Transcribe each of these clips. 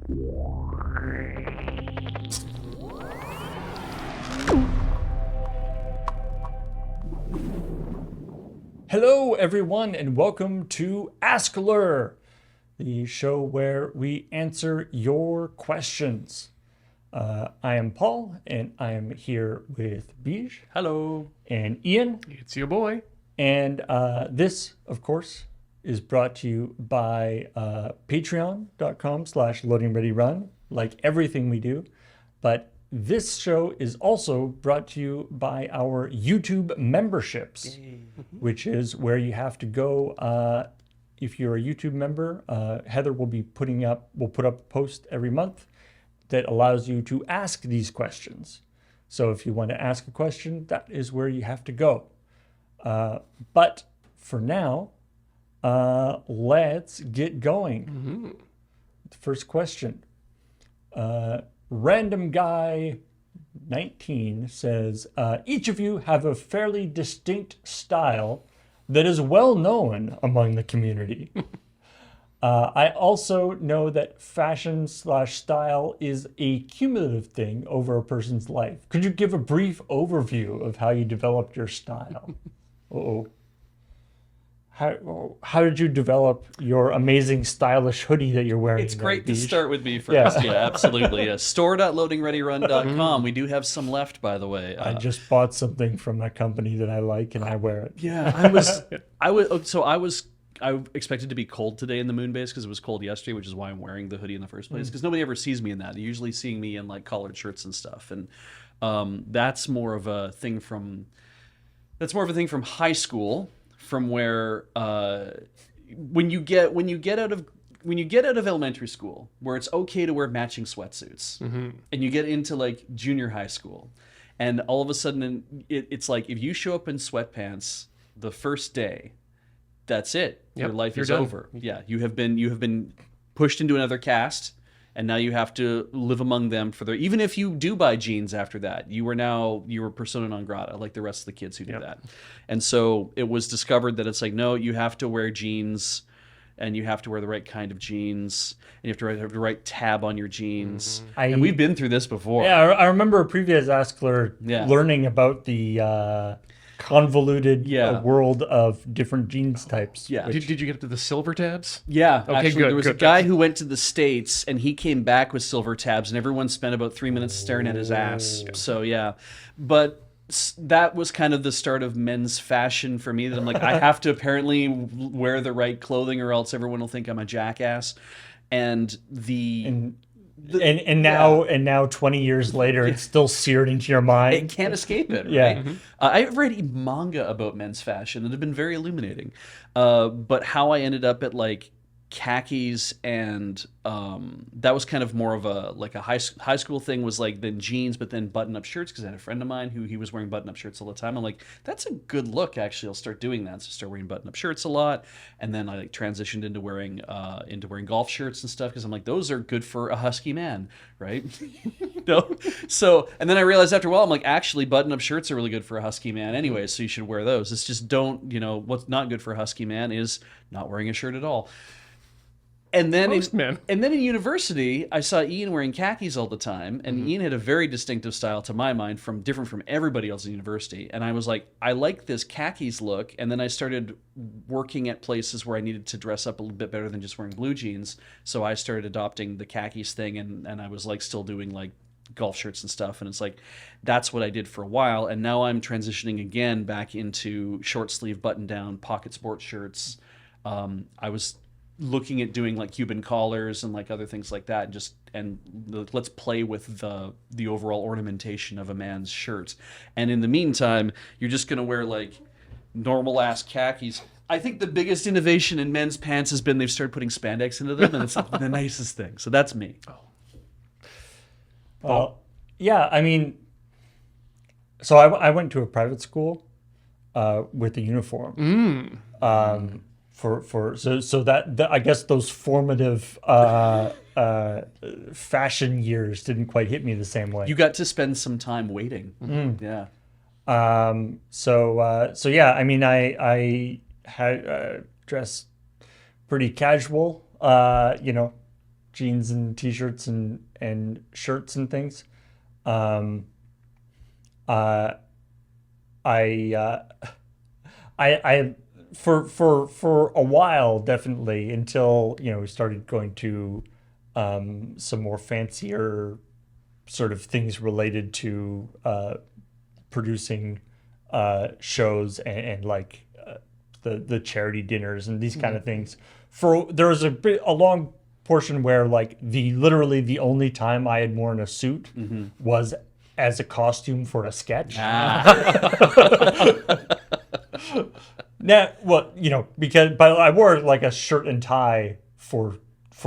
Hello, everyone, and welcome to AskLRR, the show where we answer your questions. I am Paul, and I am here with Beej. Hello. And Ian. It's your boy. And this, of course, is brought to you by patreon.com/loadingreadyrun, like everything we do. But this show is also brought to you by our YouTube memberships, which is where you have to go. If you're a YouTube member, Heather will put up a post every month that allows you to ask these questions. So if you want to ask a question, that is where you have to go. But for now, let's get going. Mm-hmm. The first question. Random Guy 19 says, each of you have a fairly distinct style that is well known among the community. I also know that fashion/style is a cumulative thing over a person's life. Could you give a brief overview of how you developed your style? Uh-oh. How did you develop your amazing stylish hoodie that you're wearing? It's great to Beej? start with me first. Yeah. Yeah, absolutely. Yeah. Store.loadingreadyrun.com. We do have some left, by the way. I just bought something from a company that I like and I wear it. Yeah, I expected to be cold today in the moon base because it was cold yesterday, which is why I'm wearing the hoodie in the first place. Because nobody ever sees me in that. They're usually seeing me in like collared shirts and stuff, and that's more of a thing from high school, from where when you get out of elementary school, where it's okay to wear matching sweatsuits, and you get into like junior high school, and all of a sudden it's like if you show up in sweatpants the first day, that's it. Yep, Your life you're is done. over. Yeah, you have been pushed into another caste, and now you have to live among them for even if you do buy jeans after that, you are persona non grata, like the rest of the kids who do that. And so it was discovered that it's like, no, you have to wear jeans, and you have to wear the right kind of jeans, and you have to have the right tab on your jeans. And we've been through this before. Yeah, I remember a previous AskLRR learning about the convoluted world of different jeans types. Yeah. Did you get to the silver tabs? Yeah, Okay, actually, good, there was good. a guy who went to the States, and he came back with silver tabs, and everyone spent about 3 minutes staring at his ass. So, yeah. But that was kind of the start of men's fashion for me, that I'm like, I have to apparently wear the right clothing or else everyone will think I'm a jackass. And now 20 years later, it's still seared into your mind. it can't escape it, right? Yeah. I've read manga about men's fashion that have been very illuminating. But how I ended up at like khakis and that was kind of more of a high school thing, was like then jeans but then button-up shirts, because I had a friend of mine who he was wearing button-up shirts all the time. I'm like, that's a good look, actually. I'll start doing that. So I started wearing button-up shirts a lot, and then I like transitioned into wearing golf shirts and stuff, because I'm like, those are good for a husky man, right? No. So, and then I realized after a while, I'm like, actually button-up shirts are really good for a husky man anyway, so you should wear those. It's just what's not good for a husky man is not wearing a shirt at all. And then, in university, I saw Ian wearing khakis all the time, and Ian had a very distinctive style, to my mind, different from everybody else in university. And I was like, I like this khakis look. And then I started working at places where I needed to dress up a little bit better than just wearing blue jeans. So I started adopting the khakis thing, and I was like still doing like golf shirts and stuff. And it's like, that's what I did for a while. And now I'm transitioning again back into short sleeve button down pocket sports shirts. I was looking at doing like Cuban collars and like other things like that, let's play with the overall ornamentation of a man's shirt. And in the meantime, you're just gonna wear like normal ass khakis. I think the biggest innovation in men's pants has been they've started putting spandex into them, and it's the nicest thing. So that's me. Well, yeah, I mean, so I went to a private school with a uniform. So that I guess those formative fashion years didn't quite hit me the same way. You got to spend some time waiting. Yeah. So yeah, I mean, I had dressed pretty casual, jeans and t-shirts and shirts and things. Um, uh, I for a while, definitely, until we started going to some more fancier sort of things related to producing shows and like the charity dinners and these kind of things. There was a long portion where like literally the only time I had worn a suit was as a costume for a sketch. Now, well, but I wore like a shirt and tie for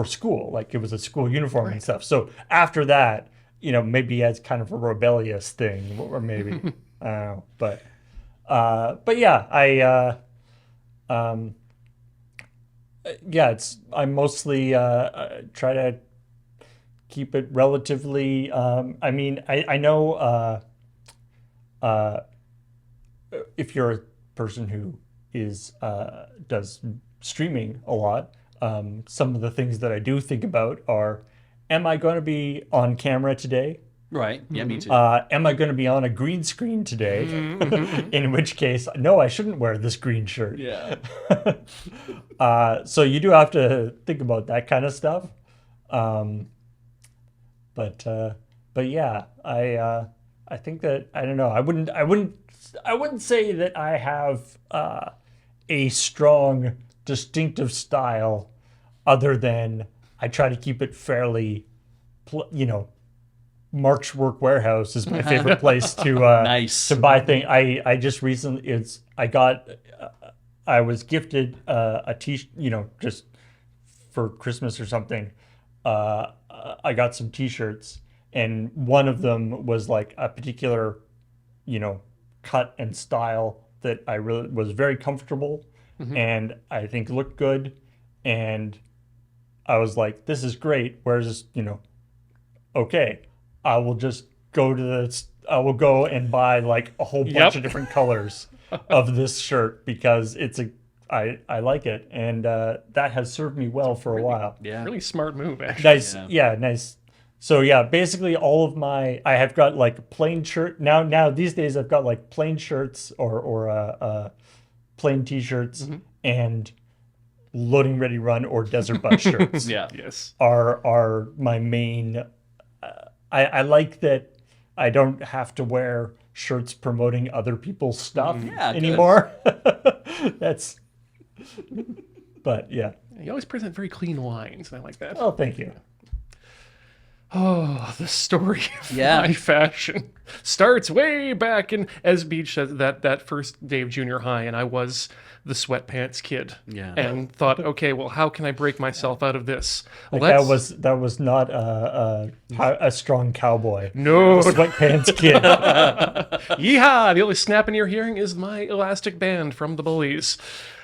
school, like it was a school uniform and stuff. So after that, maybe as kind of a rebellious thing, or maybe I don't know, but yeah, I mostly try to keep it relatively. I mean, I know if you're a person who does streaming a lot, some of the things that I do think about are, am I going to be on camera today? Right. Yeah, me too. Am I going to be on a green screen today? In which case, no, I shouldn't wear this green shirt. Yeah. So you do have to think about that kind of stuff. But yeah, I think that, I don't know, I wouldn't say that I have a strong distinctive style, other than I try to keep it fairly, Mark's Work Warehouse is my favorite place to Nice. to buy things. I just recently I was gifted a just for Christmas or something. I got some t-shirts, and one of them was like a particular cut and style that I really was very comfortable and I think looked good, and I was like, this is great. Where's this, okay, I will go and buy like a whole bunch of different colors of this shirt because I like it, and that has served me well for a while. Yeah. Really smart move, actually. Nice. Yeah, nice. So yeah, basically all of I have got like plain shirt now these days. I've got like plain shirts or plain t-shirts and Loading Ready Run or Desert Bus shirts. Yeah. Yes. Are my main. I like that I don't have to wear shirts promoting other people's stuff Yeah, good. anymore. But yeah. You always present very clean lines, and I like that. Oh, thank you. Oh, the story of Yeah. my fashion starts way back in, as Beej said, that first day of junior high, and I was the sweatpants kid. Yeah. And thought, okay, well, how can I break myself out of this? Like that was not a strong cowboy. No. Sweatpants kid. Yeehaw! The only snapping you're hearing is my elastic band from the Bullies.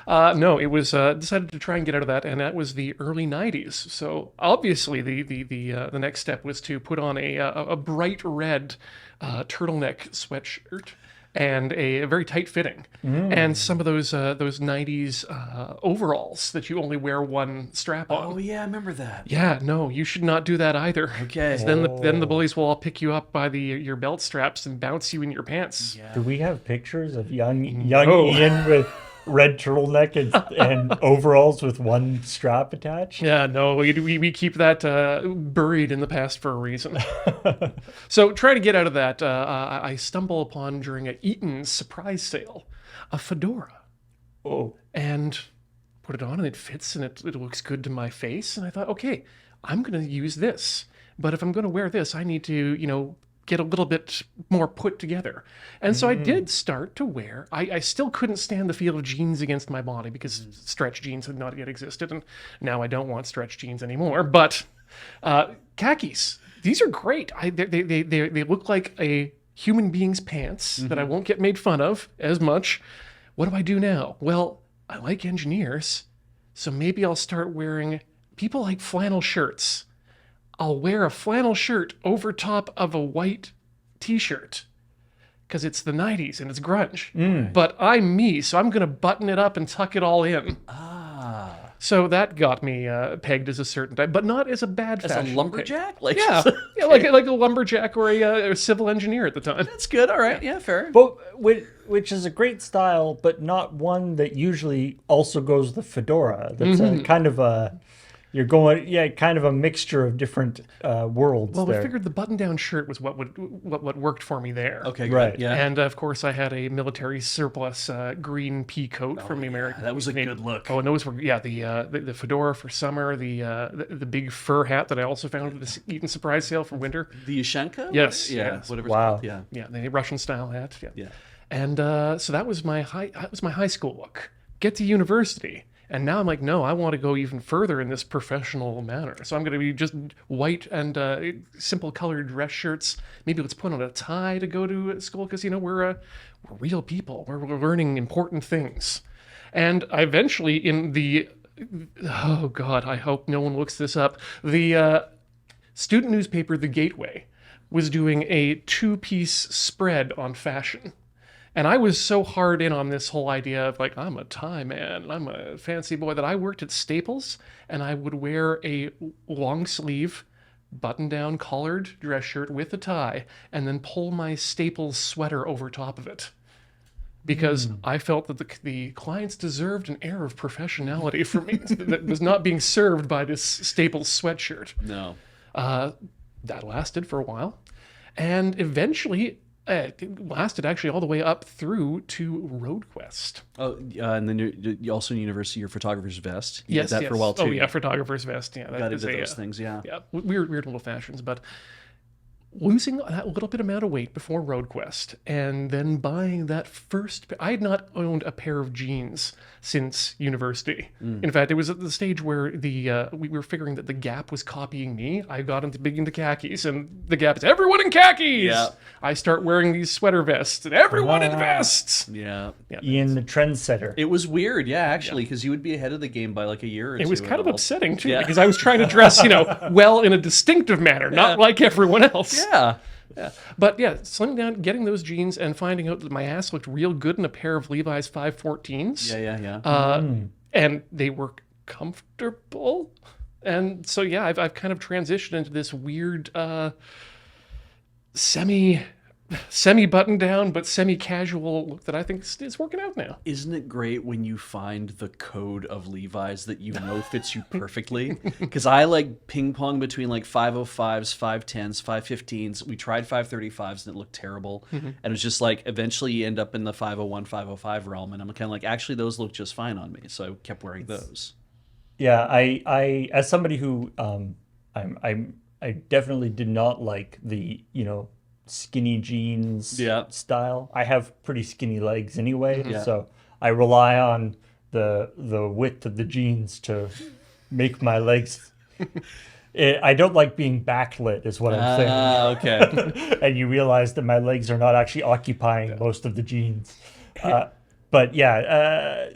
No, it was decided to try and get out of that, and that was the early '90s. So obviously, the next step was to put on a bright red turtleneck sweatshirt and a very tight fitting, and some of those '90s overalls that you only wear one strap on. Oh yeah, I remember that. Yeah, no, you should not do that either. Okay. Then the bullies will all pick you up by your belt straps and bounce you in your pants. Yeah. Do we have pictures of young No. Ian with red turtleneck and overalls with one strap attached? Yeah, no, we keep that buried in the past for a reason. So trying to get out of that, I stumble upon during a Eaton's surprise sale a fedora. Oh, And put it on and it fits and it looks good to my face. And I thought, okay, I'm going to use this. But if I'm going to wear this, I need to, get a little bit more put together. And so I did start to wear, I still couldn't stand the feel of jeans against my body because stretch jeans had not yet existed. And now I don't want stretch jeans anymore. But khakis, these are great. They look like a human being's pants that I won't get made fun of as much. What do I do now? Well, I like engineers, so maybe I'll start wearing, people like flannel shirts. I'll wear a flannel shirt over top of a white t-shirt because it's the 90s and it's grunge. But I'm me, so I'm going to button it up and tuck it all in. Ah. So that got me pegged as a certain type, but not as a bad As a fashion lumberjack? Like, Yeah, yeah, like a lumberjack or a civil engineer at the time. that's good. All right. Yeah, fair. But which is a great style, but not one that usually also goes with the fedora. That's a kind of a kind of a mixture of different worlds Well, there. I figured the button-down shirt was what worked for me there. Okay, good. Right. Yeah. And of course, I had a military surplus green pea coat from the American. that was a good look. Oh, and those were the fedora for summer, the big fur hat that I also found at the Eaton surprise sale for winter. The Yushenko? Yes, Yeah. yes. Whatever. Wow. It's called. Yeah. Yeah, the Russian style hat. Yeah. Yeah. And so that was my high school look. Get to university. And now I'm like, no, I want to go even further in this professional manner. So I'm going to be just white and simple colored dress shirts. Maybe let's put on a tie to go to school because, we're real people. We're learning important things. And I eventually oh God, I hope no one looks this up. The student newspaper, The Gateway, was doing a 2-piece spread on fashion. And I was so hard in on this whole idea of like, I'm a tie man, and I'm a fancy boy, that I worked at Staples and I would wear a long sleeve, button down collared dress shirt with a tie and then pull my Staples sweater over top of it. Because I felt that the clients deserved an air of professionality from me that was not being served by this Staples sweatshirt. No. That lasted for a while. And eventually, it lasted actually all the way up through to RoadQuest. Oh, and then you also in university, your photographer's vest. You Yes, did that yes. for a while too. Oh yeah, photographer's vest. Yeah, that Got is into a, those things. Yeah. yeah, weird little fashions, but losing that little bit amount of weight before RoadQuest and then buying that first. I had not owned a pair of jeans since university. In fact, it was at the stage where we were figuring that the Gap was copying me. I got big into khakis, and the Gap is everyone in khakis. Yeah. I start wearing these sweater vests, and everyone in vests. Yeah. Yeah, Ian the trendsetter. It was weird, yeah, actually, because you would be ahead of the game by like a year or two. it was kind of at all. upsetting too, Yeah. because I was trying to dress, well in a distinctive manner, not like everyone else. Yeah. But yeah, slimming down, getting those jeans, and finding out that my ass looked real good in a pair of Levi's 514s. Yeah. And they were comfortable. And so, yeah, I've kind of transitioned into this weird semi button down, but semi casual look that I think is working out now. Isn't it great when you find the code of Levi's that you know fits you perfectly? Because I like ping pong between like 505s, 510s, 515s. We tried 535s and it looked terrible. And it was just like eventually you end up in the 501, 505 realm. And I'm kind of like, actually, those look just fine on me. So I kept wearing those. Yeah, I as somebody who I definitely did not like the skinny jeans style. I have pretty skinny legs anyway, so I rely on the width of the jeans to make my legs. I don't like being backlit, is what I'm saying. Okay. And you realize that my legs are not actually occupying most of the jeans. But there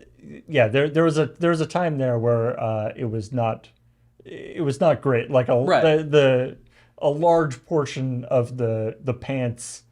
was a time there where it was not great. Like a large portion of the pants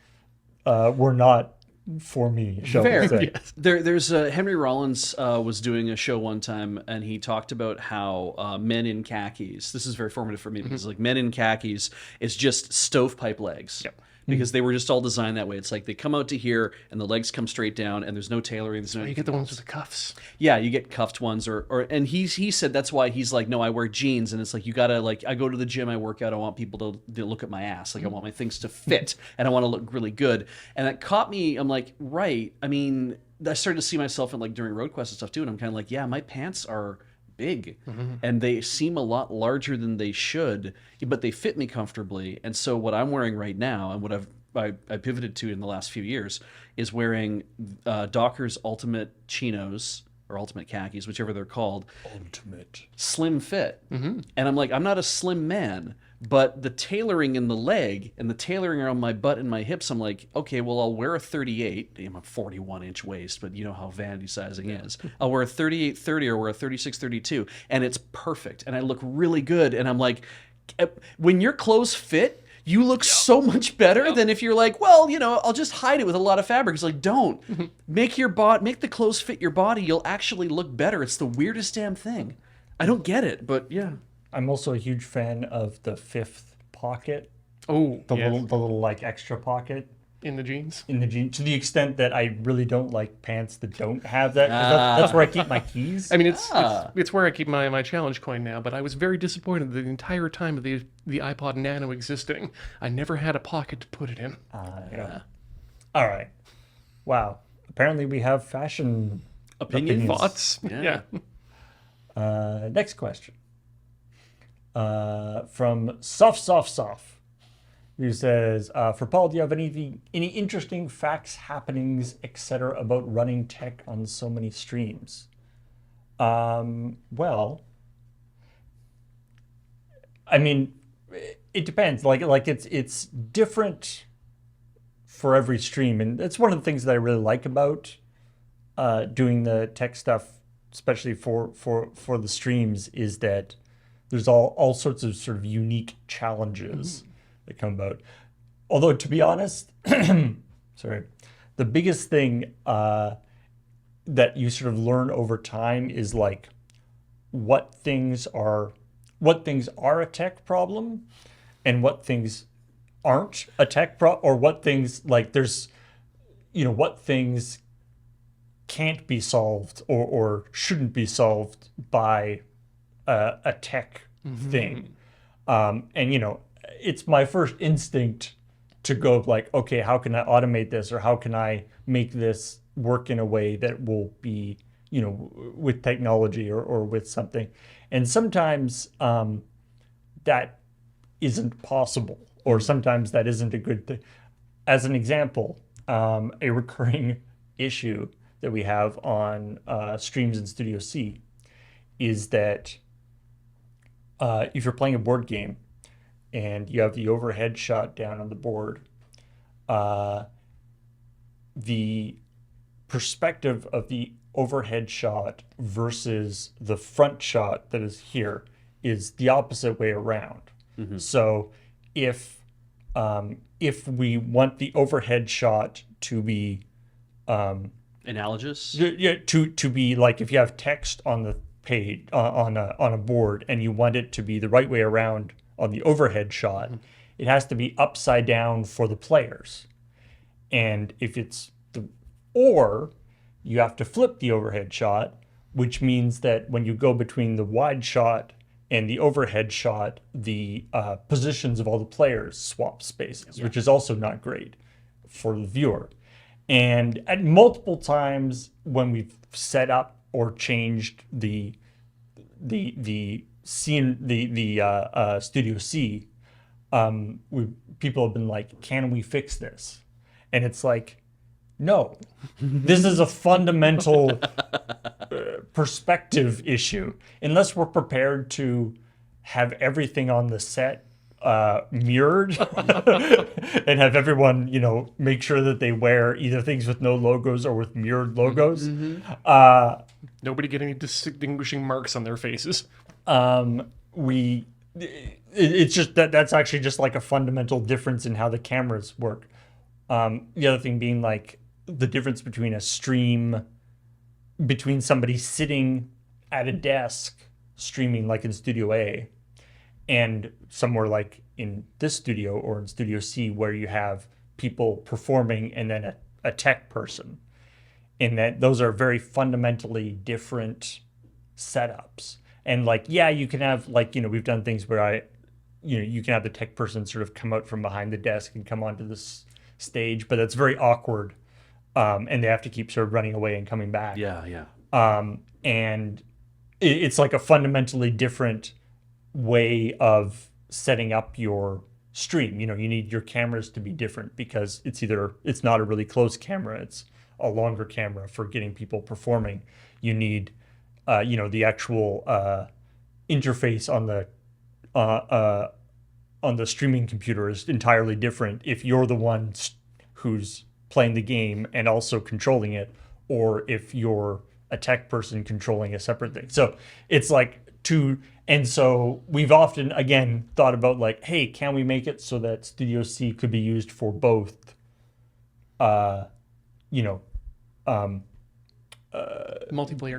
were not for me. Shall we Fair. say? Yes. There's Henry Rollins was doing a show one time, and he talked about how men in khakis. This is very formative for me because like men in khakis is just stovepipe legs. Yep. Because they were just all designed that way. It's like they come out to here and the legs come straight down and there's no tailoring. There's no You get the ones with the cuffs. Yeah, you get cuffed ones and he said that's why he's like, no, I wear jeans, and it's like you gotta like I go to the gym, I work out, I want people to look at my ass. Like I want my things to fit and I want to look really good. And that caught me, I'm like, right. I mean, I started to see myself in like during RoadQuest and stuff too, and I'm kind of like, yeah, my pants are big and they seem a lot larger than they should, but they fit me comfortably. And so what I'm wearing right now and what I pivoted to in the last few years is wearing Docker's Ultimate Chinos or Ultimate Khakis, whichever they're called. Ultimate. Slim fit. And I'm like, I'm not a slim man, but the tailoring in the leg and the tailoring around my butt and my hips, I'm like, okay, well, I'll wear a 38. I'm a 41-inch waist, but you know how vanity sizing is. I'll wear a 38-30 or wear a 36-32, and it's perfect. And I look really good. And I'm like, when your clothes fit, you look so much better than if you're like, well, I'll just hide it with a lot of fabric. It's like, don't. Make the clothes fit your body. You'll actually look better. It's the weirdest damn thing. I don't get it, but yeah. I'm also a huge fan of the fifth pocket, Oh, the yes. little like extra pocket In the jeans. in the jeans. To the extent that I really don't like pants that don't have that. 'Cause that's where I keep my keys. I mean, it's where I keep my challenge coin now. But I was very disappointed that the entire time of the iPod Nano existing, I never had a pocket to put it in. Yeah. All right. Wow. Apparently we have fashion Opinions? Thoughts? Yeah. Next question. From Soft, who says, for Paul, do you have any interesting facts, happenings, etc. about running tech on so many streams? Well, I mean, it depends. Like it's different for every stream, and that's one of the things that I really like about doing the tech stuff, especially for the streams, is that there's all sorts of sort of unique challenges that come about. Although, to be honest, sorry, the biggest thing that you sort of learn over time is like what things are a tech problem and what things aren't a tech problem, or what things like there's, what things can't be solved or shouldn't be solved by a tech thing. And it's my first instinct to go like, okay, how can I automate this, or how can I make this work in a way that will be, with technology or with something. And sometimes that isn't possible, or sometimes that isn't a good thing. As an example, a recurring issue that we have on streams in Studio C is that if you're playing a board game and you have the overhead shot down on the board, the perspective of the overhead shot versus the front shot that is here is the opposite way around. So if we want the overhead shot to be Analogous? to be like, if you have text on the page on a board and you want it to be the right way around on the overhead shot, it has to be upside down for the players. And if it's or you have to flip the overhead shot, which means that when you go between the wide shot and the overhead shot, the positions of all the players swap spaces, which is also not great for the viewer. And at multiple times when we've set up or changed the scene, the Studio C, people have been like, "Can we fix this?" And it's like, no, this is a fundamental perspective issue. Unless we're prepared to have everything on the set mirrored and have everyone, make sure that they wear either things with no logos or with mirrored logos. Nobody get any distinguishing marks on their faces. It's just that's actually just like a fundamental difference in how the cameras work. The other thing being like the difference between a stream, between somebody sitting at a desk streaming like in Studio A, and somewhere like in this studio or in Studio C, where you have people performing and then a tech person. And that those are very fundamentally different setups. And like, yeah, you can have like, we've done things where you can have the tech person sort of come out from behind the desk and come onto this stage, but it's very awkward. And they have to keep sort of running away and coming back. Yeah. And it's like a fundamentally different way of setting up your stream. You need your cameras to be different because it's not a really close camera, it's a longer camera for getting people performing. You need the actual interface on the streaming computer is entirely different if you're the one who's playing the game and also controlling it, or if you're a tech person controlling a separate thing. So it's like and so we've often, again, thought about like, hey, can we make it so that Studio C could be used for both, Multiplayer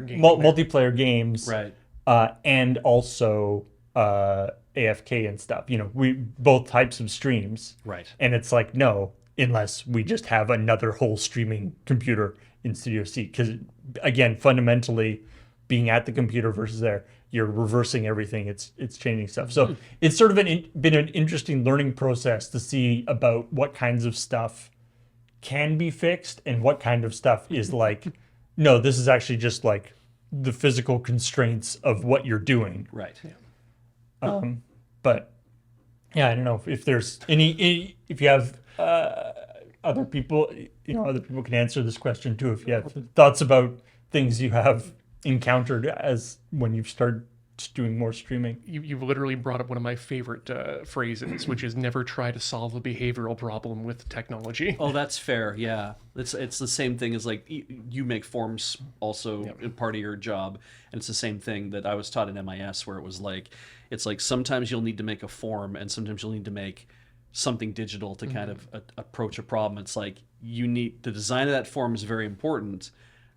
games. multiplayer games, Right. and also AFK and stuff. We both types of streams. Right. And it's like, no, unless we just have another whole streaming computer in Studio C. Because again, fundamentally, being at the computer versus there, you're reversing everything. It's changing stuff. So it's sort of been an interesting learning process to see about what kinds of stuff can be fixed and what kind of stuff is like, no, this is actually just like the physical constraints of what you're doing. Right. But yeah, I don't know if there's if you have other people, other people can answer this question too. If you have thoughts about things you have encountered as when you've started doing more streaming. You've literally brought up one of my favorite phrases, which is never try to solve a behavioral problem with technology. Oh, that's fair. Yeah, it's the same thing as like you make forms also part of your job, and it's the same thing that I was taught in MIS, where it's like sometimes you'll need to make a form, and sometimes you'll need to make something digital to kind of approach a problem. It's like the design of that form is very important,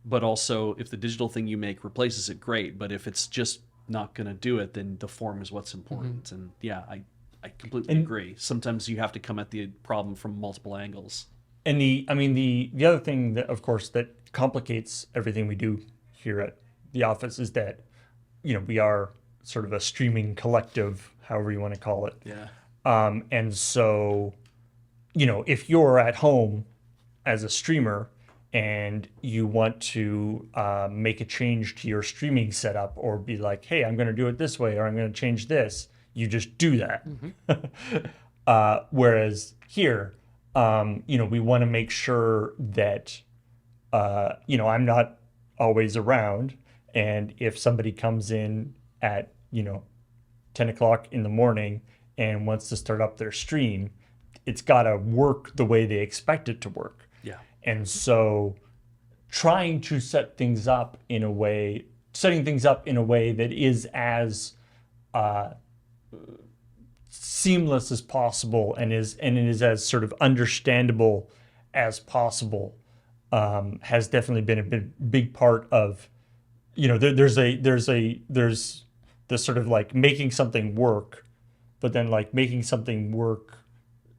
but also if the digital thing you make replaces it, great. But if it's just not going to do it, then the form is what's important. And yeah, I completely agree. Sometimes you have to come at the problem from multiple angles. And the other thing that, of course, that complicates everything we do here at the office is that, we are sort of a streaming collective, however you want to call it. Yeah. And so, if you're at home as a streamer and you want to make a change to your streaming setup or be like, hey, I'm going to do it this way or I'm going to change this, you just do that. Whereas here, we want to make sure that, I'm not always around. And if somebody comes in at, 10 o'clock in the morning and wants to start up their stream, it's got to work the way they expect it to work. Yeah. And so trying to setting things up in a way that is as seamless as possible and is as sort of understandable as possible has definitely been a big part of, there's this sort of like making something work, but then like making something work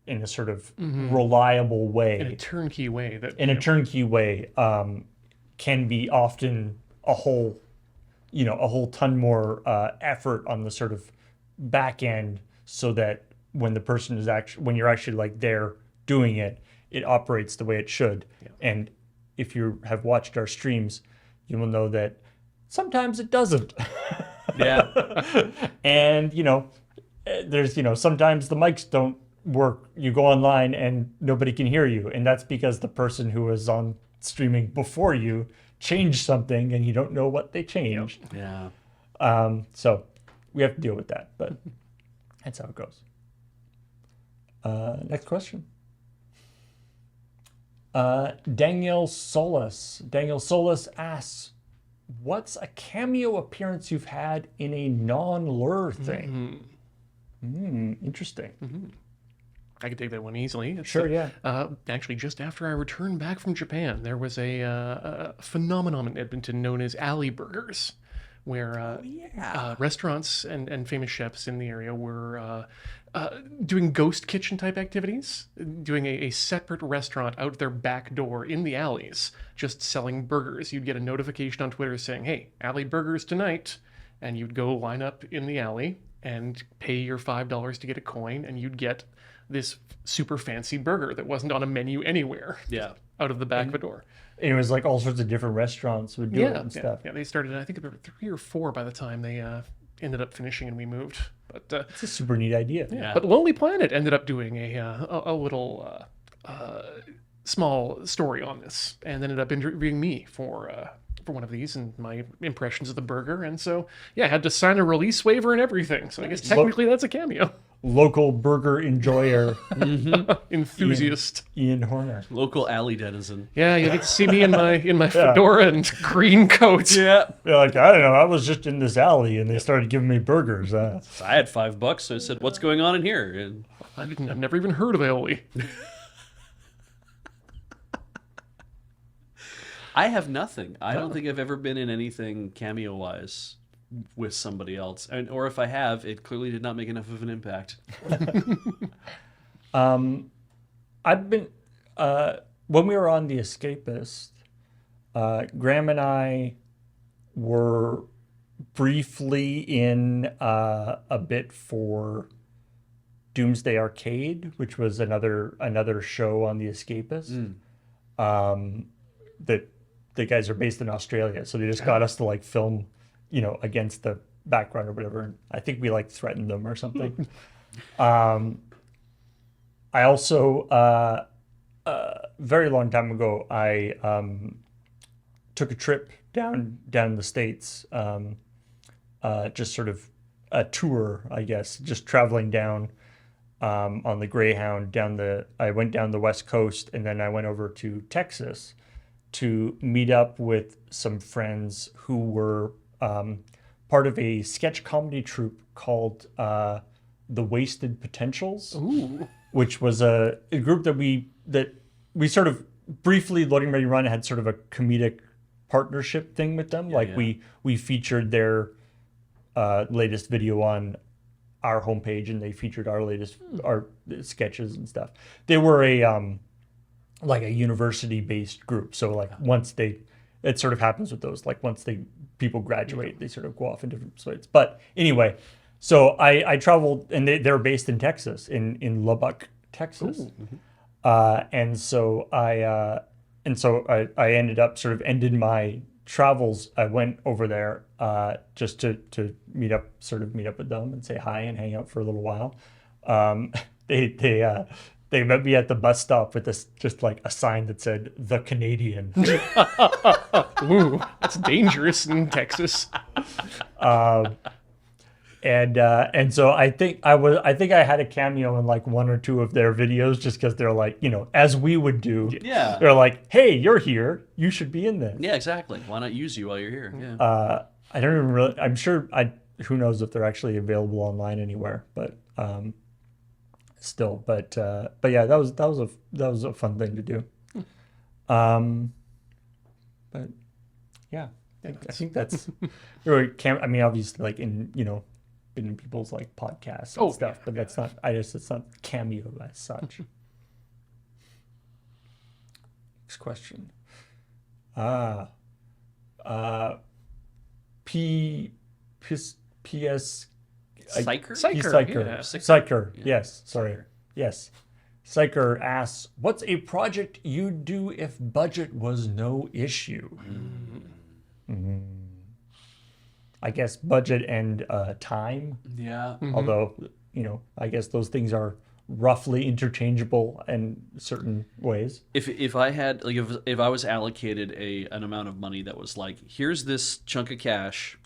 in a sort of reliable way. In a turnkey way. Can be often a whole ton more effort on the sort of back end so that when the person is when you're actually like there doing it, it operates the way it should. Yeah. And if you have watched our streams, you will know that sometimes it doesn't. Yeah. And, there's, sometimes the mics don't work. You go online and nobody can hear you. And that's because the person who was on streaming before you changed something and you don't know what they changed. Yeah. So we have to deal with that, but that's how it goes. Next question. Daniel Solis asks, what's a cameo appearance you've had in a non-LRR thing? Interesting. I could take that one easily. Sure, yeah. Actually, just after I returned back from Japan, there was a phenomenon in Edmonton known as alley burgers, where restaurants and famous chefs in the area were doing ghost kitchen type activities, doing a separate restaurant out their back door in the alleys, just selling burgers. You'd get a notification on Twitter saying, hey, alley burgers tonight, and you'd go line up in the alley and pay your $5 to get a coin, and you'd get this super fancy burger that wasn't on a menu anywhere. Yeah. Out of the back of a door. And it was like all sorts of different restaurants would do it and stuff. Yeah, they started, I think there were 3 or 4 by the time they ended up finishing and we moved. But it's a super neat idea. Yeah. But Lonely Planet ended up doing a little small story on this and ended up interviewing me for one of these and my impressions of the burger. And so, yeah, I had to sign a release waiver and everything. So I guess technically that's a cameo. Local burger enjoyer. Enthusiast. Ian Horner. Local alley denizen. Yeah, you get to see me in my fedora and green coat. Yeah. They're like, I don't know, I was just in this alley and they started giving me burgers. So I had $5, so I said, what's going on in here? And I've never even heard of aioli. I have nothing. I don't think I've ever been in anything cameo-wise with somebody else, or if I have, it clearly did not make enough of an impact. I've been when we were on The Escapist, Graham and I were briefly in a bit for Doomsday Arcade, which was another show on The Escapist. That the guys are based in Australia, so they just got us to like film, against the background or whatever. And I think we like threatened them or something. I also very long time ago I took a trip down the States, just sort of a tour, I guess, just traveling down on the Greyhound I went down the West Coast, and then I went over to Texas to meet up with some friends who were part of a sketch comedy troupe called The Wasted Potentials. Ooh. Which was a group that we sort of briefly, Loading Ready Run had sort of a comedic partnership thing with them. We featured their latest video on our homepage, and they featured our sketches and stuff. They were a like a university-based group. So like it sort of happens with those. Like once people graduate, they sort of go off in different sites. But anyway. So I traveled, and they're based in Texas, in Lubbock, Texas. And so I ended up ended my travels. I went over there just to meet up with them and say hi and hang out for a little while. They met me at the bus stop with just like a sign that said "The Canadian." Ooh, that's dangerous in Texas. And so I think I had a cameo in like one or two of their videos, just because they're like, as we would do. Yeah. They're like, hey, you're here. You should be in this. Yeah, exactly. Why not use you while you're here? Yeah. I don't even really. I'm sure. Who knows if they're actually available online anywhere? But still. But yeah, that was a fun thing to do. But yeah, I think that's really. I mean, obviously, like in people's like podcasts and stuff, but that's not. It's not cameo as such. Next question. PS. Psycher? Psycher. Yes. Sorry. Yes. Psycher asks, "What's a project you'd do if budget was no issue?" I guess budget and time. Yeah. Although, I guess those things are roughly interchangeable in certain ways. If I had if I was allocated an amount of money that was like, here's this chunk of cash,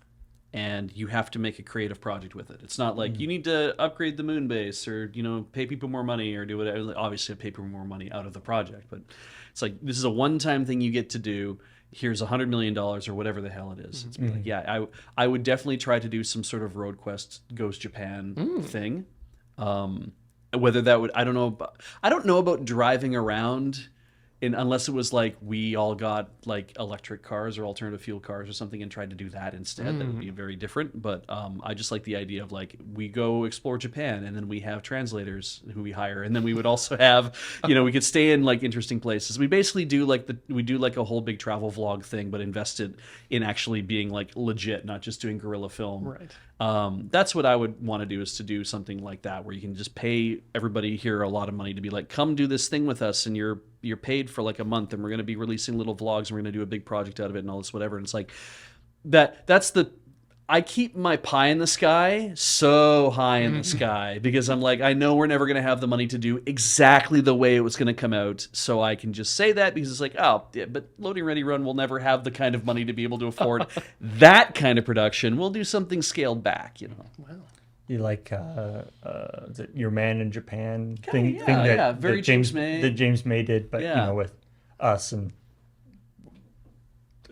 and you have to make a creative project with it. It's not like you need to upgrade the moon base or pay people more money or do whatever. Obviously, pay people more money out of the project, but it's like this is a one-time thing you get to do. Here's $100 million or whatever the hell it is. It's like, yeah, I would definitely try to do some sort of Road Quest Goes Japan thing. Whether that would, I don't know about driving around unless it was like we all got like electric cars or alternative fuel cars or something and tried to do that instead. That would be very different. But I just like the idea of like we go explore Japan and then we have translators who we hire, and then we would also have we could stay in like interesting places. We basically do like a whole big travel vlog thing, but invested in actually being like legit, not just doing guerrilla film. Right. That's what I would want to do, is to do something like that where you can just pay everybody here a lot of money to be like, come do this thing with us, and you're paid for like a month, and we're going to be releasing little vlogs, and we're going to do a big project out of it and all this whatever. And it's like I keep my pie in the sky so high in the sky because I'm like, I know we're never going to have the money to do exactly the way it was going to come out. So I can just say that because it's like, oh, yeah, but Loading Ready Run will never have the kind of money to be able to afford that kind of production. We'll do something scaled back, Wow. You like Your Man in Japan thing very that James May. that James May did, but with us and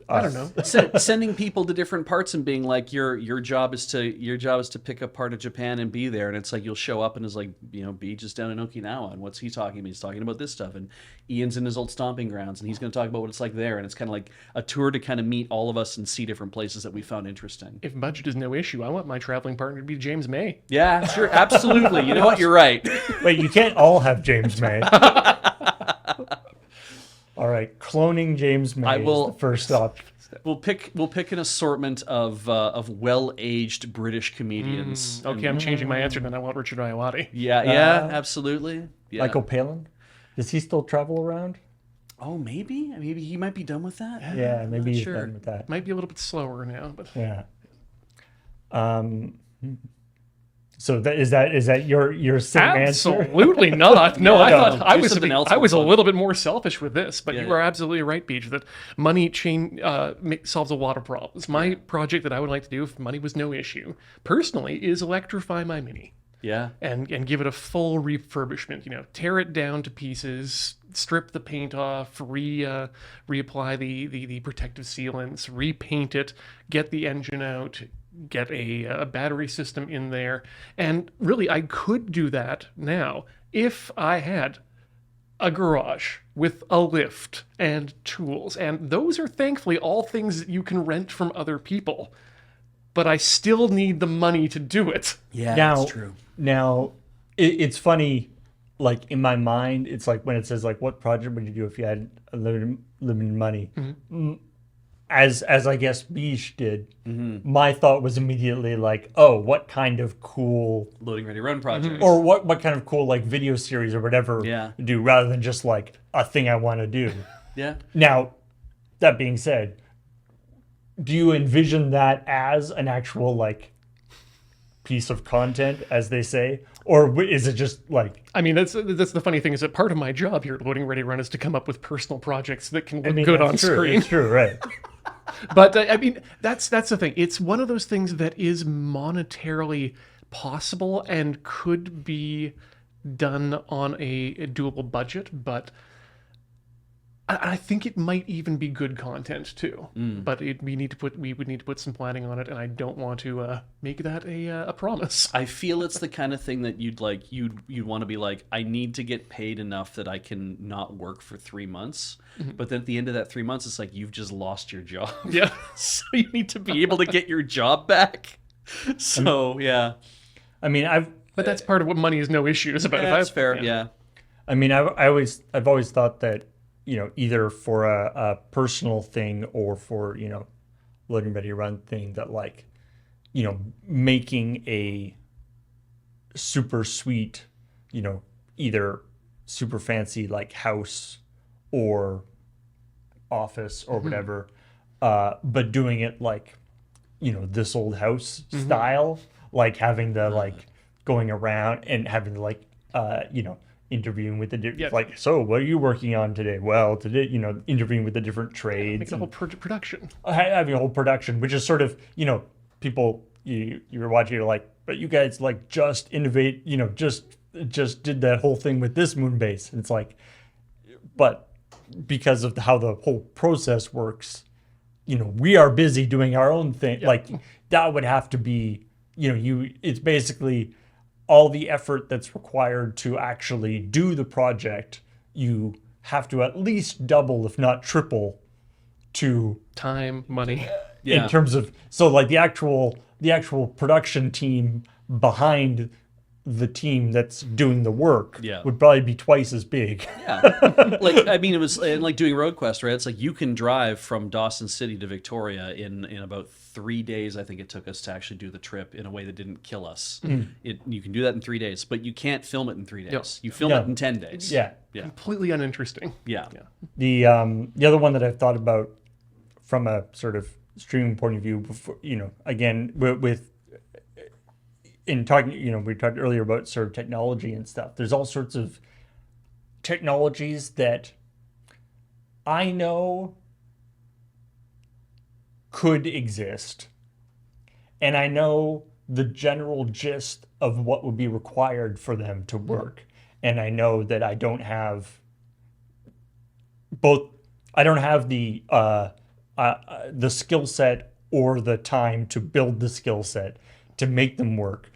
I don't know. Sending people to different parts and being like, your job is to pick a part of Japan and be there, and it's like you'll show up and it's like, Beej is down in Okinawa, and what's he talking about? He's talking about this stuff, and Ian's in his old stomping grounds, and he's going to talk about what it's like there, and it's kind of like a tour to kind of meet all of us and see different places that we found interesting. If budget is no issue, I want my traveling partner to be James May. Yeah, sure, absolutely. You know what? You're right. Wait, you can't all have James May. All right, cloning James May is the first up. We'll pick an assortment of well-aged British comedians. Okay, I'm changing my answer then. I want Richard Ayoade. Yeah, absolutely. Yeah. Michael Palin? Does he still travel around? Oh, maybe he might be done with that. Yeah, maybe he's sure. done with that. Might be a little bit slower now, but Yeah. So is that your same answer? absolutely not. No, I thought I Do was something else I was a more fun. little bit more selfish with this, but you Yeah. are absolutely right, Beej, that money solves a lot of problems. My project that I would like to do, if money was no issue, personally, is electrify my Mini. Yeah. And give it a full refurbishment. Tear it down to pieces, strip the paint off, reapply the protective sealants, repaint it, get the engine out, get a battery system in there, and really I could do that now if I had a garage with a lift and tools, and those are thankfully all things that you can rent from other people. But I still need the money to do it. Yeah, Now, that's true. Now, it's funny, like in my mind, it's like when it says like, what project would you do if you had a limited money? As I guess Beej did, my thought was immediately like, oh, what kind of cool, Loading Ready Run project. or what kind of cool like video series or whatever Yeah. do, rather than just like a thing I want to do. Yeah. Now, that being said, do you envision that as an actual like piece of content, as they say, or is it just like? I mean, that's the funny thing, is that part of my job here at Loading Ready Run is to come up with personal projects that can look good on that's true. screen. It's true, right? But I mean, that's the thing. It's one of those things that is monetarily possible and could be done on a doable budget, but I think it might even be good content too. But we would need to put some planning on it, and I don't want to make that a promise. I feel it's the kind of thing that you'd want to be like, I need to get paid enough that I can not work for 3 months. But then at the end of that 3 months, it's like you've just lost your job. Yeah. So you need to be able to get your job back. So yeah. I mean, But that's part of what money is no issue is about. That's fair. Yeah. I mean, I've always thought that, either for a personal thing or for, Loading Ready Run thing, that like, making a super sweet, either super fancy like house or office or whatever, but doing it like, this old house style, like having the like going around and having like, interviewing with the like, so what are you working on today? Well, today, interviewing with the different trades, Make a whole production. having a whole production, which is sort of, people you're watching, you're like, but you guys like just innovate, just did that whole thing with this moon base. And it's like, but because of how the whole process works, we are busy doing our own thing. Like that would have to be, it's basically all the effort that's required to actually do the project. You have to at least double, if not triple, to Time, money. in terms of, so like the actual production team behind the team that's doing the work would probably be twice as big. Yeah. Like, I mean, it was like doing Road Quest, right? It's like you can drive from Dawson City to Victoria in about 3 days. I think it took us to actually do the trip in a way that didn't kill us. You can do that in 3 days, but you can't film it in 3 days. Yep. You film it in 10 days. Yeah. Completely uninteresting. Yeah. The other one that I've thought about from a sort of streaming point of view, before, again, with in talking, we talked earlier about sort of technology and stuff. There's all sorts of technologies that I know could exist, and I know the general gist of what would be required for them to work. And I know that I don't have the the skill set or the time to build the skill set to make them work.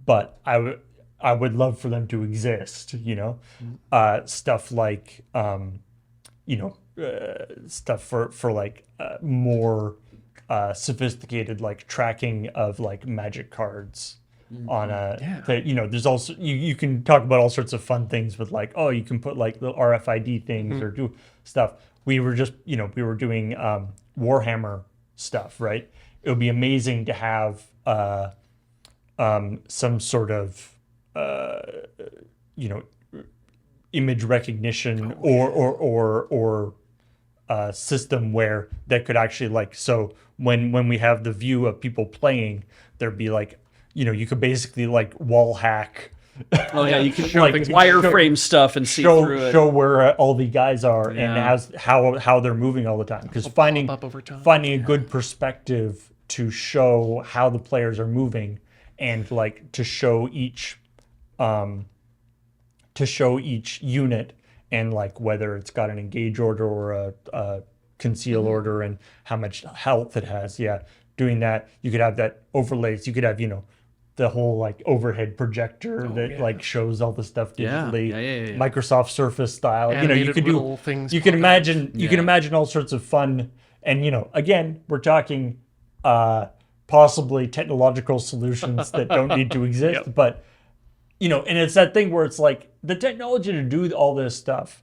But I would love for them to exist, you know, stuff like, you know, stuff for like more sophisticated like tracking of like magic cards on a, that, you know, there's also, you can talk about all sorts of fun things with like, oh, you can put like the RFID things or do stuff. We were just, you know, we were doing Warhammer stuff, right? It would be amazing to have some sort of, you know, image recognition or system where that could actually like, so when we have the view of people playing, there'd be like, you know, you could basically like wall hack. Oh yeah, you can Show like things- wireframe stuff and see through it. Show where all the guys are Yeah. and how they're moving all the time. Because finding up over time. a good perspective to show how the players are moving and like to show each unit and like whether it's got an engage order or a conceal order and how much health it has. Yeah, doing that, you could have that overlays. You could have, you know, the whole like overhead projector that like shows all the stuff Yeah. digitally, Yeah. Microsoft Surface style. You know, you Animated could little do things you can pop out. imagine you can imagine all sorts of fun. And you know, again, we're talking possibly technological solutions that don't need to exist, but you know, and it's that thing where it's like the technology to do all this stuff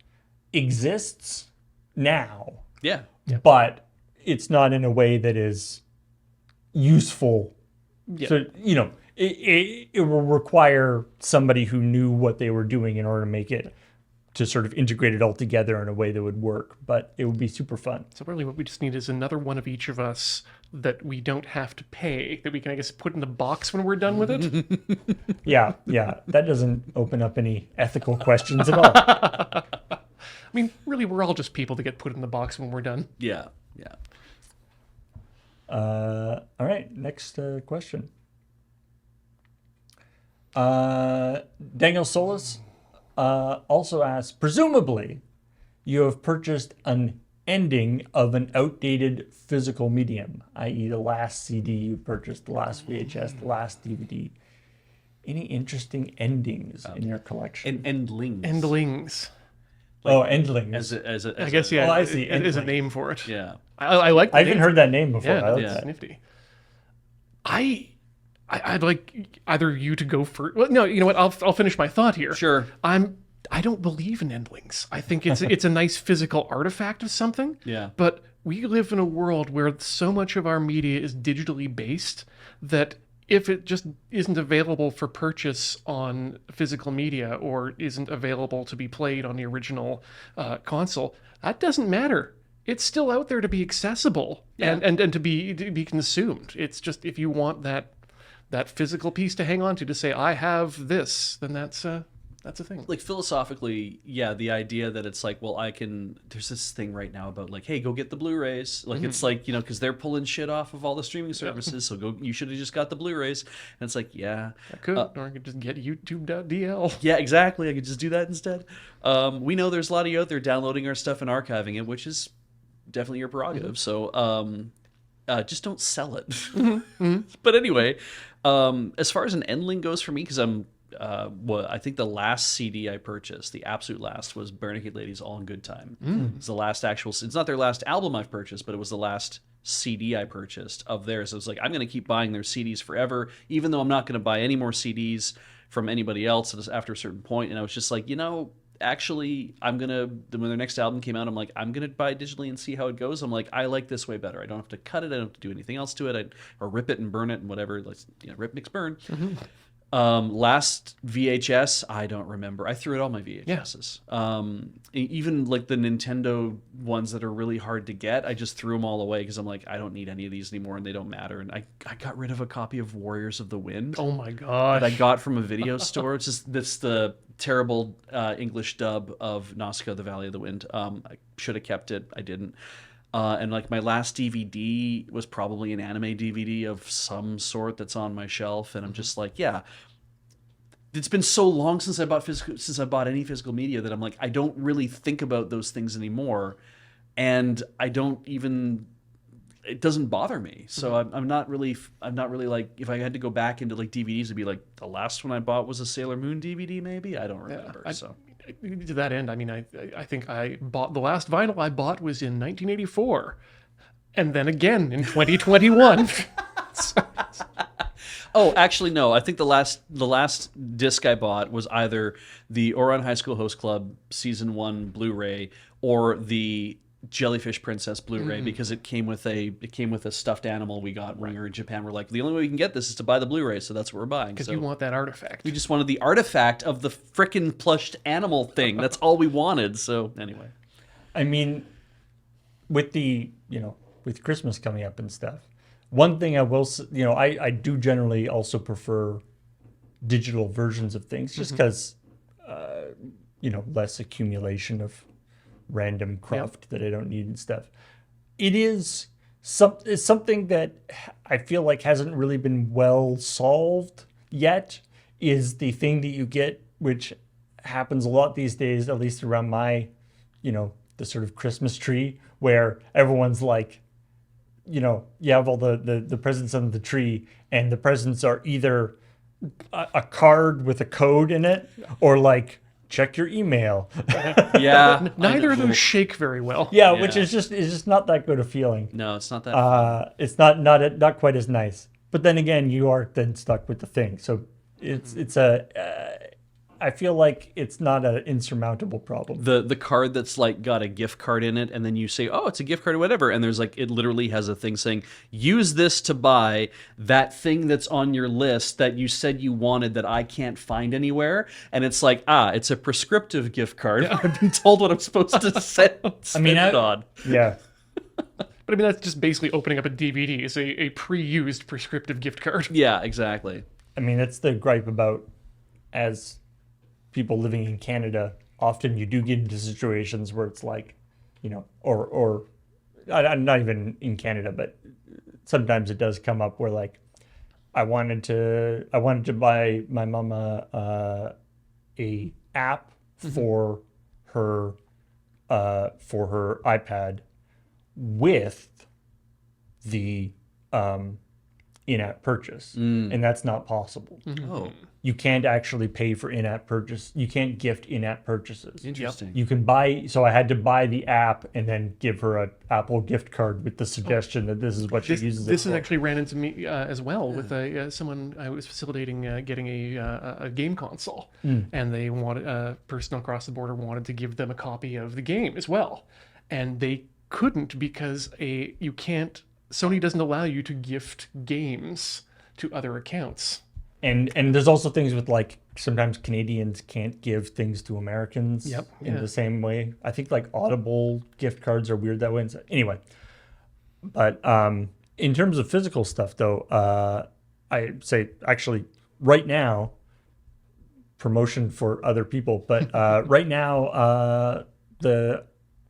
exists now, Yeah. but it's not in a way that is useful. So, you know, it will require somebody who knew what they were doing in order to make it, to sort of integrate it all together in a way that would work, but it would be super fun. So really what we just need is another one of each of us that we don't have to pay, that we can, I guess, put in the box when we're done with it. Yeah, that doesn't open up any ethical questions at all. I mean, really, we're all just people that get put in the box when we're done. Yeah. All right, next question. Daniel Solis also asks, presumably you have purchased an ending of an outdated physical medium, i.e. the last CD you purchased, the last VHS, the last DVD. Any interesting endings in your collection? And endlings. Endlings. Endlings. As a I guess, yeah, Oh, I see, it is a endling. name for it. Yeah. I like the I haven't name. heard that name before. Yeah, I like that's that. nifty. I'd like either you to go first. Well, no, you know what? I'll finish my thought here. Sure. I don't believe in endlings. I think it's a nice physical artifact of something. Yeah. But we live in a world where so much of our media is digitally based that if it just isn't available for purchase on physical media or isn't available to be played on the original console, that doesn't matter. It's still out there to be accessible and to be consumed. It's just if you want that physical piece to hang on to say I have this, then that's a thing. Like philosophically, yeah, the idea that it's like, well, there's this thing right now about like, hey, go get the Blu-rays. Like, it's like, you know, because they're pulling shit off of all the streaming services. So you should have just got the Blu-rays. And it's like, yeah. I could, or I could just get YouTube.dl. Yeah, exactly. I could just do that instead. We know there's a lot of you out there downloading our stuff and archiving it, which is definitely your prerogative. So just don't sell it. But anyway, as far as an endling goes for me, because I think the last CD I purchased, the absolute last, was Bare Naked Ladies All in Good Time. It's the last it's not their last album I've purchased, but it was the last CD I purchased of theirs. It was like, I'm going to keep buying their CDs forever, even though I'm not going to buy any more CDs from anybody else after a certain point. And I was just like, you know, actually, when their next album came out, I'm like, I'm going to buy it digitally and see how it goes. I'm like, I like this way better. I don't have to cut it. I don't have to do anything else to it. Or rip it and burn it and whatever. Let's, rip, mix, burn. Last VHS, I don't remember. I threw out all my VHSs. Even like the Nintendo ones that are really hard to get, I just threw them all away because I'm like, I don't need any of these anymore and they don't matter. And I got rid of a copy of Warriors of the Wind. Oh my gosh. That I got from a video store. It's just that's the terrible English dub of Nausicaa, the Valley of the Wind. I should have kept it. I didn't. And like my last DVD was probably an anime DVD of some sort that's on my shelf, and I'm just like, yeah. It's been so long since I bought any physical media that I'm like, I don't really think about those things anymore, and I don't even it doesn't bother me. So I'm not really like, if I had to go back into like DVDs, it'd be like the last one I bought was a Sailor Moon DVD, maybe. I don't remember. To that end, I mean, I think I bought the last vinyl I bought was in 1984, and then again in 2021. Oh, actually, no. I think the last disc I bought was either the Ouran High School Host Club Season 1 Blu-ray or the Jellyfish Princess Blu-ray, because it came with a stuffed animal we got when we were in Japan. We're like, the only way we can get this is to buy the Blu-ray, so that's what we're buying. Because you want that artifact. We just wanted the artifact of the frickin' plushed animal thing. That's all we wanted. So anyway, I mean, with with Christmas coming up and stuff, one thing I will, I do generally also prefer digital versions of things, just because, less accumulation of random cruft that I don't need and stuff. It is something that I feel like hasn't really been well solved yet, is the thing that you get, which happens a lot these days, at least around my, the sort of Christmas tree, where everyone's like, you have all the presents under the tree, and the presents are either a card with a code in it, or like, check your email. yeah. Neither of them shake very well. Yeah, which is just not that good a feeling. No, it's not that fun. It's not quite as nice. But then again, you are then stuck with the thing. So it's I feel like it's not an insurmountable problem. The card that's like got a gift card in it, and then you say, oh, it's a gift card or whatever, and there's like, it literally has a thing saying, use this to buy that thing that's on your list that you said you wanted that I can't find anywhere. And it's like, it's a prescriptive gift card. Yeah. I've been told what I'm supposed to spend it on. Yeah. But I mean, that's just basically opening up a DVD. It's a pre-used prescriptive gift card. Yeah, exactly. I mean, that's the gripe about, as people living in Canada, often you do get into situations where it's like, or not even in Canada, but sometimes it does come up where like, I wanted to buy my mama a app for her iPad with the in-app purchase, and that's not possible. Oh, you can't actually pay for in-app purchase. You can't gift in-app purchases. interesting. You can buy, so I had to buy the app and then give her an Apple gift card with the suggestion that this is what she uses This it for. actually ran into me as well with someone I was facilitating getting a game console, and they wanted, a person across the border wanted to give them a copy of the game as well, and they couldn't because Sony doesn't allow you to gift games to other accounts. And there's also things with like, sometimes Canadians can't give things to Americans in the same way. I think like Audible gift cards are weird that way. And so, anyway, but in terms of physical stuff though, I say actually right now, promotion for other people, but right now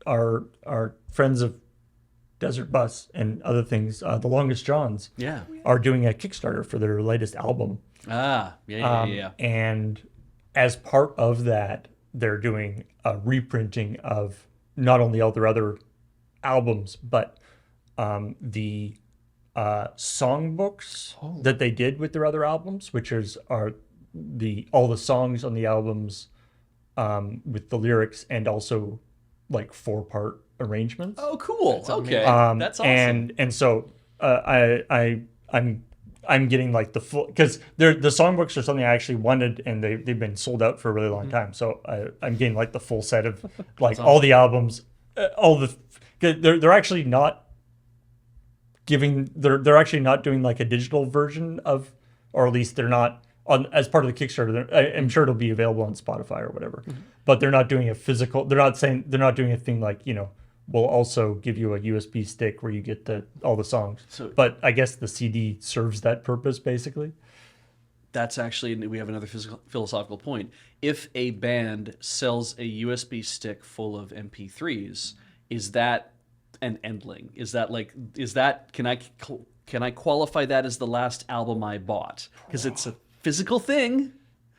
our friends of Desert Bus and other things, the Longest Johns, are doing a Kickstarter for their latest album. Yeah. And as part of that, they're doing a reprinting of not only all their other albums, but the songbooks that they did with their other albums, which are all the songs on the albums with the lyrics, and also like 4-part arrangements. Oh, cool. Okay, that's awesome. And so I'm getting like the full, because the songbooks are something I actually wanted, and they've been sold out for a really long time. So I'm getting like the full set of like all the albums, they're actually not they're actually not doing like a digital version of, or at least they're not on as part of the Kickstarter. I'm sure it'll be available on Spotify or whatever, but they're not doing a physical. They're not doing a thing like, we'll also give you a USB stick where you get all the songs. But I guess the CD serves that purpose, basically. That's actually, we have another philosophical point. If a band sells a USB stick full of MP3s, is that an endling? Can I qualify that as the last album I bought? Because it's a physical thing.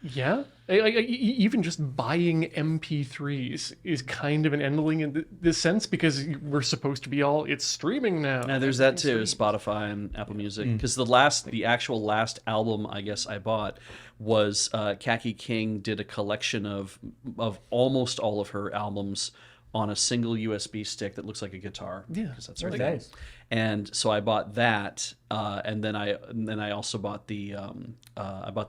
Yeah. Even just buying MP3s is kind of an endling in this sense because we're supposed to be all, it's streaming now. Yeah, there's that too, Spotify and Apple Music. Because the actual last album I guess I bought was Khaki King did a collection of almost all of her albums on a single USB stick that looks like a guitar. Yeah, because that's her Very thing. nice. And so I bought that, and then I also bought the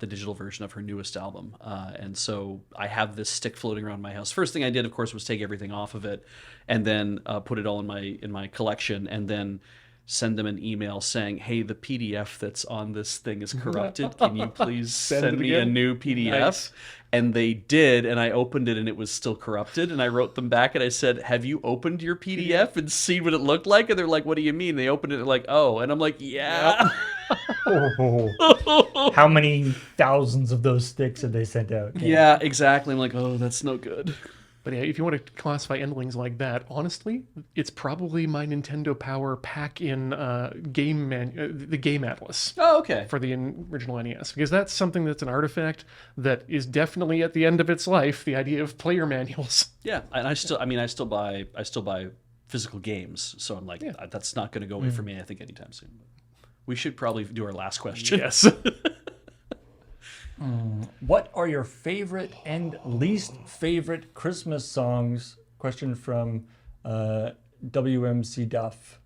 digital version of her newest album. And so I have this stick floating around my house. First thing I did, of course, was take everything off of it, and then put it all in my collection, and then send them an email saying, "Hey, the PDF that's on this thing is corrupted. Can you please send me a new PDF?" Nice. And they did, and I opened it, and it was still corrupted. And I wrote them back, and I said, "Have you opened your PDF and seen what it looked like?" And they're like, "What do you mean?" They opened it, and they're like, "Oh." And I'm like, "Yeah." Oh. How many thousands of those sticks have they sent out? Yeah, exactly. I'm like, "Oh, that's no good." But yeah, if you want to classify endlings like that, honestly, it's probably my Nintendo Power pack-in the game atlas Oh, okay. for the original NES, because that's something that's an artifact that is definitely at the end of its life. The idea of player manuals. Yeah, and I still buy physical games. So I'm like, that's not going to go away for me, I think, anytime soon. We should probably do our last question. Yes. What are your favorite and least favorite Christmas songs? Question from WMC Duff.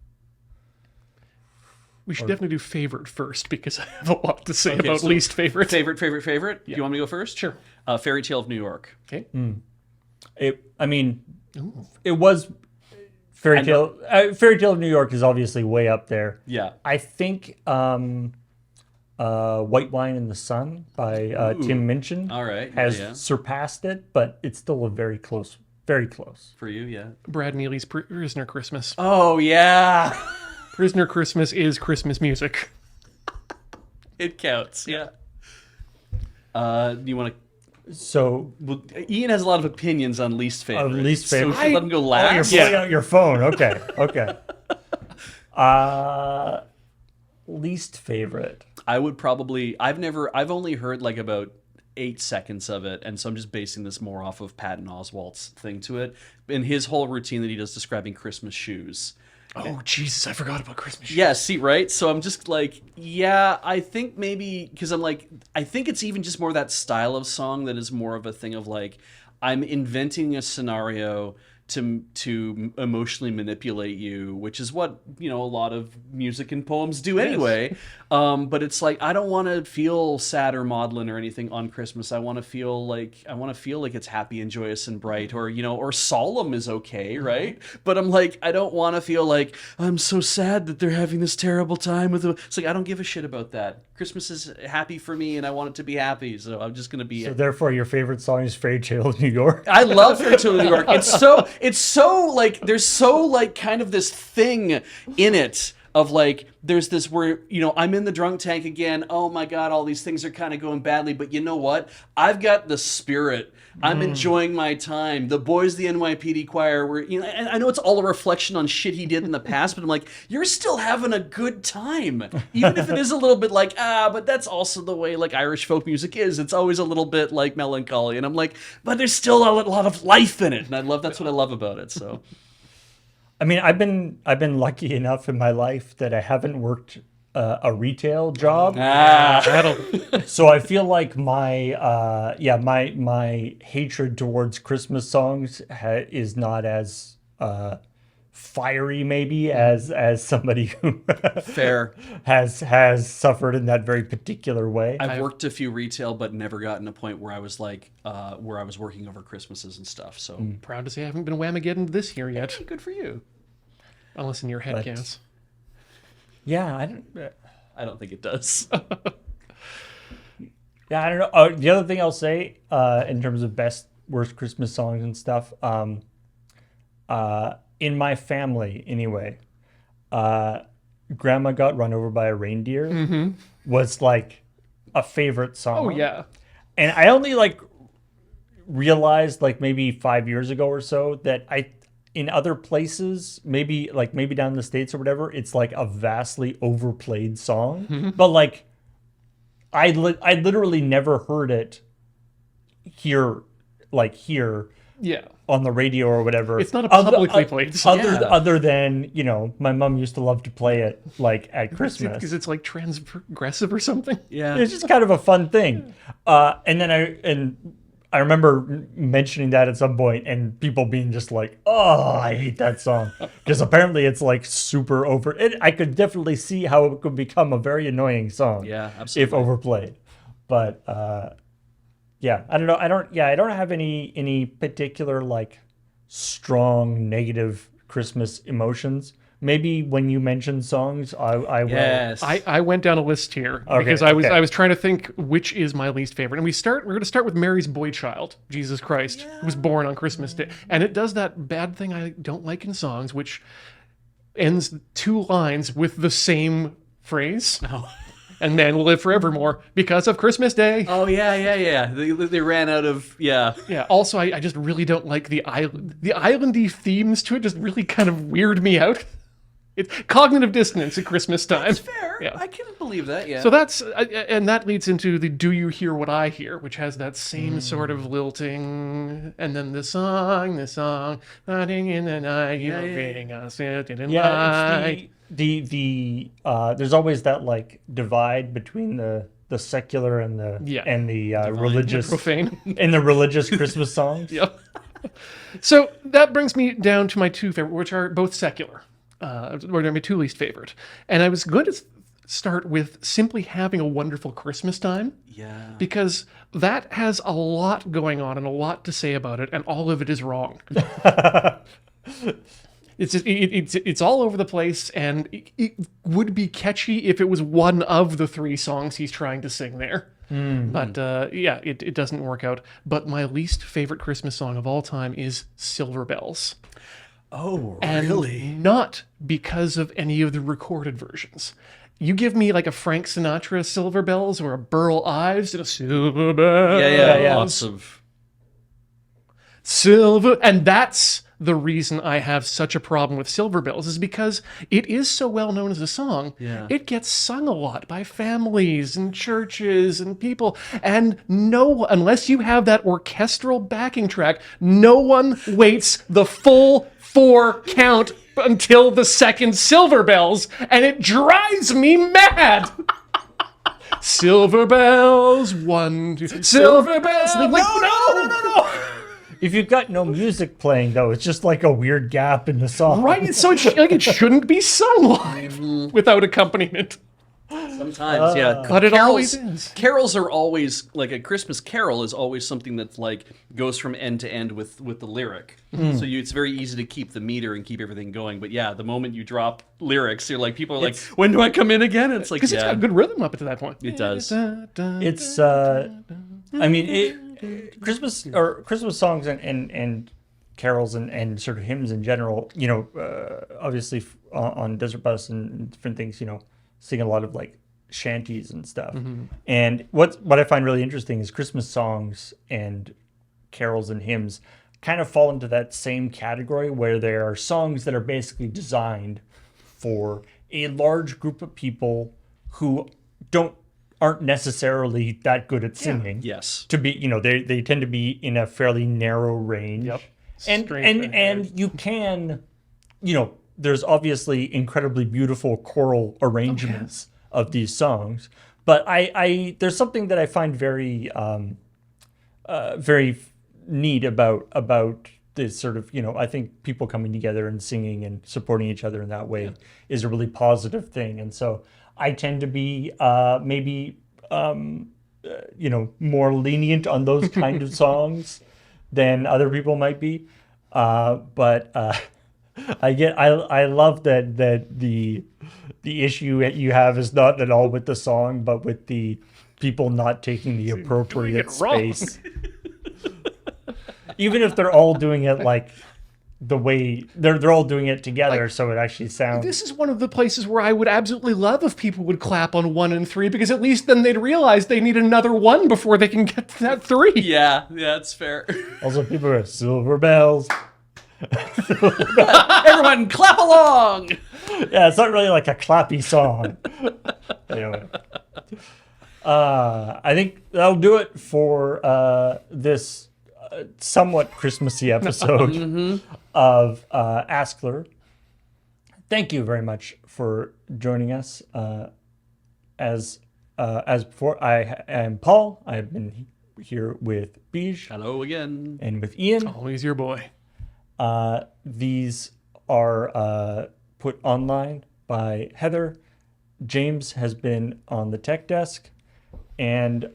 We should definitely do favorite first because I have a lot to say Okay, about so least favorite. Favorite. Do you want me to go first? Sure. Fairy Tale of New York. Okay. It was Fairy Tale. Fairy Tale of New York is obviously way up there. Yeah. I think White Wine in the Sun by Tim Minchin All right. has Yeah. surpassed it, but it's still a very close. For you, yeah. Brad Neely's Prisoner Christmas. Oh, yeah. Prisoner Christmas is Christmas music. It counts. Yeah. Do you want to? So, Well, Ian has a lot of opinions on least favorite. least favorite. So we should let him go you're last. pulling out your phone. Okay, okay. Least favorite. I would probably. I've only heard like about 8 seconds of it, and so I'm just basing this more off of Patton Oswalt's thing to it, and his whole routine that he does describing Christmas shoes. Oh, Jesus, I forgot about Christmas. Yeah, see, right? So I'm just like, yeah, I think maybe, because I'm like, I think it's even just more that style of song that is more of a thing of like, I'm inventing a scenario to emotionally manipulate you, which is what, you know, a lot of music and poems do anyway. But it's like, I don't want to feel sad or maudlin or anything on Christmas. I want to feel like it's happy and joyous and bright, or, you know, or solemn is okay, right? But I'm like, I don't want to feel like I'm so sad that they're having this terrible time with it. It's like, I don't give a shit about that. Christmas is happy for me, and I want it to be happy, so I'm just gonna be. So therefore, your favorite song is Fairy Tale of New York. I love Fairy Tale of New York. It's so like, there's so like kind of this thing in it of like, there's this where, you know, I'm in the drunk tank again. Oh my God, all these things are kind of going badly. But you know what? I've got the spirit. I'm enjoying my time. The boys, the NYPD choir, were, you know, and I know it's all a reflection on shit he did in the past, but I'm like, you're still having a good time. Even if it is a little bit like, but that's also the way like Irish folk music is. It's always a little bit like melancholy. And I'm like, but there's still a lot of life in it. And that's what I love about it. So. I mean, I've been lucky enough in my life that I haven't worked a retail job, so I feel like my my hatred towards Christmas songs is not as fiery maybe as somebody who Fair. has suffered in that very particular way. I've worked a few retail, but never gotten a point where I was like, where I was working over Christmases and stuff. So Proud to say I haven't been Whamageddon this year yet. Hey, good for you. Unless in your head counts. Yeah, I don't think it does. Yeah, I don't know. The other thing I'll say in terms of best, worst Christmas songs and stuff, in my family anyway, Grandma Got Run Over by a Reindeer was like a favorite song. Oh, yeah. And I only like realized like maybe 5 years ago or so that in other places, maybe down in the States or whatever, it's like a vastly overplayed song. But like, I literally never heard it hear here Yeah. on the radio or whatever. It's not a publicly played song. Other than, my mom used to love to play it like at Christmas. Because it's like transgressive or something. Yeah. It's just kind of a fun thing. And I remember mentioning that at some point and people being just like, oh, I hate that song. Because apparently it's like super over. I could definitely see how it could become a very annoying song. Yeah, If absolutely. overplayed. But yeah, I don't know. I don't have any particular like strong negative Christmas emotions. Maybe when you mention songs, I will. Yes. I went down a list here Okay, because I okay. was trying to think which is my least favorite. And we're going to start with Mary's boy child, Jesus Christ, who was born on Christmas Day. And it does that bad thing I don't like in songs, which ends 2 lines with the same phrase. Oh. And man will live forevermore because of Christmas Day. Oh yeah. They ran out of Yeah. Also, I just really don't like the islandy themes to it. Just really kind of weird me out. It's cognitive dissonance at Christmas time. That's fair. Yeah. I can believe that. Yeah. So that's and that leads into the "Do You Hear What I Hear," which has that same sort of lilting, and then the song, "Riding in the night, you know, getting us in Yeah, light." it's the there's always that like divide between the secular and the religious Profane. and the religious Christmas songs. Yep. So that brings me down to my 2 favorite, which are both secular. Or my 2 least favorite. And I was going to start with simply having a wonderful Christmas time. yeah. Because that has a lot going on and a lot to say about it, and all of it is wrong. It's all over the place, and it would be catchy if it was one of the 3 songs he's trying to sing there. But yeah, it doesn't work out. But my least favorite Christmas song of all time is Silver Bells. Oh, And really? not because of any of the recorded versions. You give me like a Frank Sinatra Silver Bells or a Burl Ives and a Silver Bells. Yeah. Lots of. Silver. And that's the reason I have such a problem with Silver Bells, is because it is so well known as a song. Yeah. It gets sung a lot by families and churches and people. And unless you have that orchestral backing track, no one waits the full 4 count until the second Silver Bells, and it drives me mad. Silver bells, 1, 2, Silver bells. And I'm like, no. If you've got no music playing though, it's just like a weird gap in the song. Right? So it shouldn't be sung live without accompaniment. Sometimes, yeah. But it always is. Carols are always like a Christmas carol is always something that's like goes from end to end with the lyric. So it's very easy to keep the meter and keep everything going. But yeah, the moment you drop lyrics, you're like, people are like, when do I come in again? And it's like, Because it's yeah, got good rhythm up to that point. it does. It's I mean Christmas songs and carols and sort of hymns in general, obviously on Desert Bus and different things, sing a lot of like shanties and stuff. And what I find really interesting is Christmas songs and carols and hymns kind of fall into that same category where there are songs that are basically designed for a large group of people who aren't necessarily that good at singing. Yes. To be, they tend to be in a fairly narrow range. Yep. And Straight and ahead. and you can, there's obviously incredibly beautiful choral arrangements of these songs, but I there's something that I find very very neat about this sort of, I think people coming together and singing and supporting each other in that way is a really positive thing. And so I tend to be maybe more lenient on those kind of songs than other people might be. But I love that the issue that you have is not at all with the song, but with the people not taking the appropriate it wrong. space. Even if they're all doing it like the way they're all doing it together, so it actually sounds. This is one of the places where I would absolutely love if people would clap on 1 and 3, because at least then they'd realize they need another 1 before they can get to that 3. Yeah, that's fair. Also, people are silver bells. Everyone clap along. Yeah, it's not really like a clappy song. Anyway. I think that'll do it for this somewhat Christmassy episode of AskLRR. Thank you very much for joining us. As before, I am Paul. I've been here with Beej Hello again. and with Ian. Always your boy. These are put online by Heather. James has been on the tech desk. And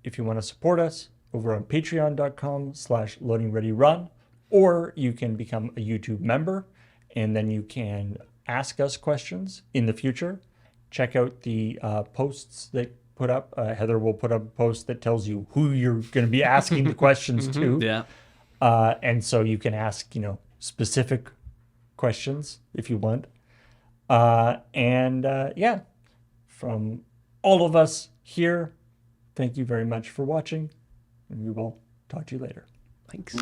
if you want to support us, over on patreon.com/loadingreadyrun, or you can become a YouTube member, and then you can ask us questions in the future. Check out the posts that put up. Heather will put up a post that tells you who you're going to be asking the questions to. Yeah. And so you can ask, specific questions if you want. Yeah, from all of us here, thank you very much for watching, and we will talk to you later. Thanks.